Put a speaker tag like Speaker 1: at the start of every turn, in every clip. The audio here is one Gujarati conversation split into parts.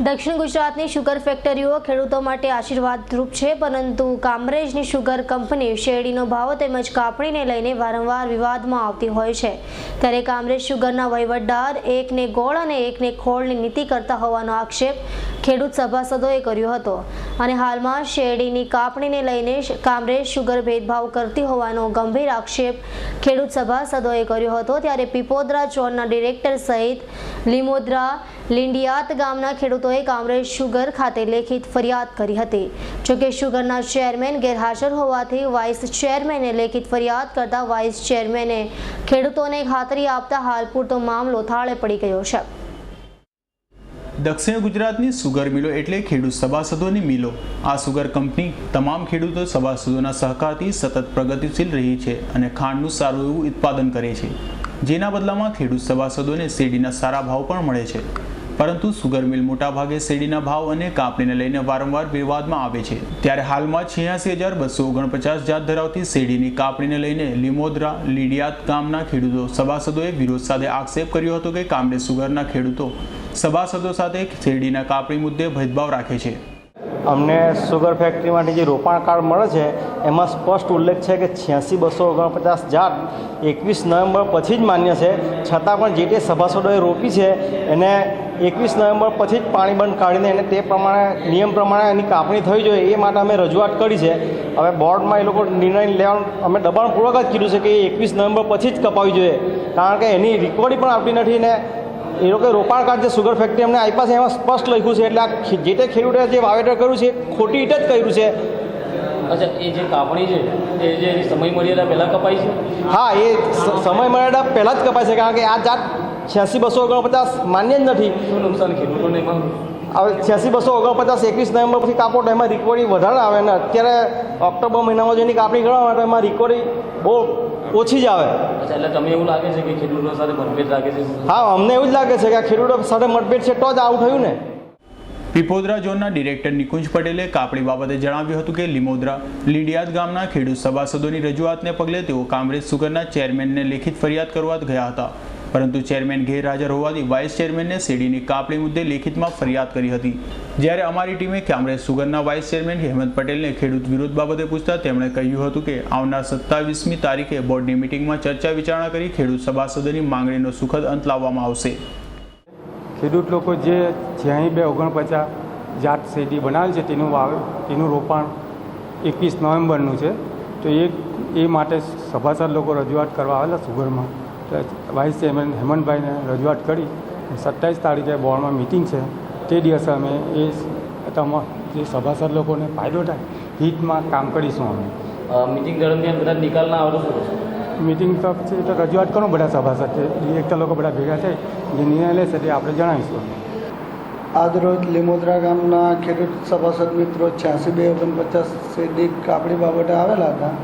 Speaker 1: દક્ષિણ ગુજરાતની શુગર ફેક્ટરીઓ ખેડૂતો માટે આશીર્વાદરૂપ છે, પરંતુ કામરેજની શુગર કંપની શેરડીનો ભાવ તેમજ કાપણીને લઈને વારંવાર વિવાદમાં આવતી હોય છે। ત્યારે કામરેજ શુગરના વહીવટદાર એકને ગોળ અને એકને ખોળની નીતિ કરતા હોવાનો આક્ષેપ ખેડૂત સભાસદોએ કર્યો હતો અને હાલમાં શેરડીની કાપણીને લઈને કામરેજ શુગર ભેદભાવ કરતી હોવાનો ગંભીર આક્ષેપ ખેડૂત સભાસદોએ કર્યો હતો। ત્યારે પીપોદરા ઝોનના ડિરેક્ટર સહિત લીમોદરા લીંડિયાત ગામના ખેડૂતોએ કામરેજ શુગર ખાતે લેખિત ફરિયાદ કરી હતી। જોકે શુગરના ચેરમેન ગેરહાજર હોવાથી વાઇસ ચેરમેને લેખિત ફરિયાદ કરતા વાઇસ ચેરમેને ખેડૂતોને ખાતરી આપતા હાલ પૂરતો મામલો થાળે પડી ગયો છે।
Speaker 2: દક્ષિણ ગુજરાતની સુગર મિલો એટલે ખેડૂત સભાસદોની મિલો। આ સુગર કંપની તમામ ખેડૂતો સભાસદોના સહકારથી સતત પ્રગતિશીલ રહી છે અને ખાંડનું સારું એવું ઉત્પાદન કરે છે, જેના બદલામાં ખેડૂત સભાસદોને શેરડીના સારા ભાવ પણ મળે છે। પરંતુ સુગર મિલ મોટાભાગે શેરડીના ભાવ અને કાપણીને લઈને વારંવાર વિવાદમાં આવે છે। ત્યારે હાલમાં 86,249 જાત ધરાવતી શેરડીની કાપણીને લઈને લીમોદરા લીડિયાત ગામના ખેડૂતો સભાસદોએ વિરોધ સાથે આક્ષેપ કર્યો હતો કે કામરેજ સુગરના ખેડૂતો સભાસદો સાથે શેરડીના કાપણી મુદ્દે ભેદભાવ રાખે છે।
Speaker 3: અમને સુગર ફેક્ટરી માટે જે રોપાણ કાર્ડ મળે છે એમાં સ્પષ્ટ ઉલ્લેખ છે કે 86,249 જાત 21 નવેમ્બર પછી જ માન્ય છે, છતાં પણ જે તે સભાસદોએ રોપી છે એને 21 નવેમ્બર પછી જ પાણી બંધ કાઢીને એને તે પ્રમાણે નિયમ પ્રમાણે એની કાપણી થવી જોઈએ એ માટે અમે રજૂઆત કરી છે। હવે બોર્ડમાં એ લોકો નિર્ણય લેવાનું અમે દબાણપૂર્વક જ કીધું છે કે એ 21 નવેમ્બર પછી જ કપાવવી જોઈએ, કારણ કે એની રિકવરી પણ આવતી નથી ને એ લોકો રોપાણ કાર્ડ જે સુગર ફેક્ટરી અમને આપ્યા છે એમાં સ્પષ્ટ લખ્યું છે, એટલે આ જે તે ખેડૂતે જે વાવેતર કર્યું છે ખોટી રીતે જ કર્યું છે।
Speaker 4: અચ્છા, એ જે કાપણી છે એ જે સમય મર્યાદા પહેલાં કપાઈ છે?
Speaker 3: હા, એ સમય મર્યાદા પહેલાં જ કપાય છે, કારણ કે આ જાત 86,249 માન્ય જ નથી।
Speaker 4: શું નુકસાન ખેડૂતોને એમાં?
Speaker 3: હવે 86,249 21 નવેમ્બર પછી કાપો તો એમાં રિકવરી વધારે આવે ને અત્યારે ઓક્ટોબર મહિનામાં જેની કાપણી કરવામાં તો એમાં રિકવરી બહુ ઓછી જ આવે।
Speaker 4: અચ્છા, એટલે તમને એવું લાગે છે કે ખેડૂતો સાથે મતભેદ લાગે છે?
Speaker 3: હા, અમને એવું જ લાગે છે કે આ ખેડૂતો સાથે મતભેદ છે તો જ આવું થયું ને।
Speaker 2: પીપોદરા ઝોનના ડિરેક્ટર નિકુંજ પટેલે કાપણી બાબતે જણાવ્યું હતું કે લીમોદરા લીડિયાત ગામના ખેડૂત સભાસદોની રજૂઆતને પગલે તેઓ કામરેજ સુગરના ચેરમેનને લેખિત ફરિયાદ કરવા ગયા હતા, પરંતુ ચેરમેન ગેરહાજર હોવાથી વાઇસ ચેરમેનને શેરડીની કાપણી મુદ્દે લેખિતમાં ફરિયાદ કરી હતી। જ્યારે અમારી ટીમે કામરેજ સુગરના વાઇસ ચેરમેન હેમંત પટેલને ખેડૂત વિરોધ બાબતે પૂછતા તેમણે કહ્યું હતું કે આવનાર 27મી તારીખે બોર્ડની મિટિંગમાં ચર્ચા વિચારણા કરી ખેડૂત સભાસદોની માંગણીનો સુખદ અંત લાવવામાં આવશે।
Speaker 5: ખેડૂત લોકો જે 86,249 જાત શેરડી બનાવેલ છે તેનું રોપાણ 21 નવેમ્બરનું છે, તો એ માટે સભાસદ લોકો રજૂઆત કરવા આવેલા સુગરમાં, તો વાઇસ ચેરમેન હેમંતભાઈને રજૂઆત કરી 27 તારીખે બોર્ડમાં મિટિંગ છે, તે દિવસે અમે એ જે સભાસદ લોકોને ફાયદો થાય હિતમાં કામ કરીશું। અમે
Speaker 4: મિટિંગ દરમિયાન બધા નિકાલ ના આવે તો
Speaker 5: મિટિંગ તો છે તો રજૂઆત કરો, બધા સભાસદ છે ડિરેક્ટર લોકો બધા ભેગા થઈ જે નિર્ણય લેશે તે આપણે જણાવીશું।
Speaker 6: આજરોજ લીમોદરા ગામના ખેડૂત સભાસદ મિત્રો 86,249 શેરડી કાપણી બાબતે આવેલા હતા।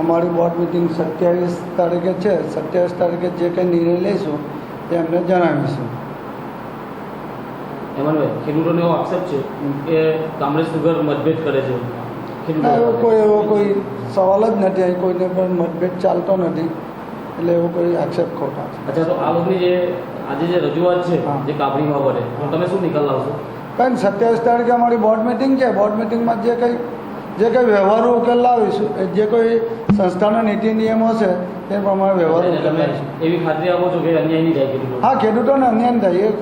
Speaker 6: અમારી બોર્ડ મિટિંગ 27 તારીખે છે, 27 તારીખે જે કંઈ નિર્ણય લઈશું તે અમને જણાવીશું।
Speaker 4: એમાં ખેડૂતોનો એવો આક્ષેપ છે કે કામરેજ સુગર મતભેદ કરે છે?
Speaker 6: એવો કોઈ સવાલ જ નથી, અહીં કોઈને પણ મતભેદ ચાલતો નથી, એટલે એવો કોઈ આક્ષેપ ખોટા છે।
Speaker 4: અચ્છા, તો આ લોકોની જે આજે જે રજૂઆત છે જે કાપણી બાબતે તો તમે શું નિકાલ લાવશો?
Speaker 6: કંઈ 27 તારીખે અમારી બોર્ડ મિટિંગ છે, બોર્ડ મિટિંગમાં જે કંઈ વ્યવહારો ઉકેલ લાવીશું, જે કોઈ સંસ્થાના નીતિ નિયમો છે તે પ્રમાણે વ્યવહારો ઉકેલ લાવીશું।
Speaker 4: એવી ખાતરી આપો છો કે અન્યાય નહીં થાય ખેડૂતો?
Speaker 6: હા, ખેડૂતોને અન્યાય થાય એ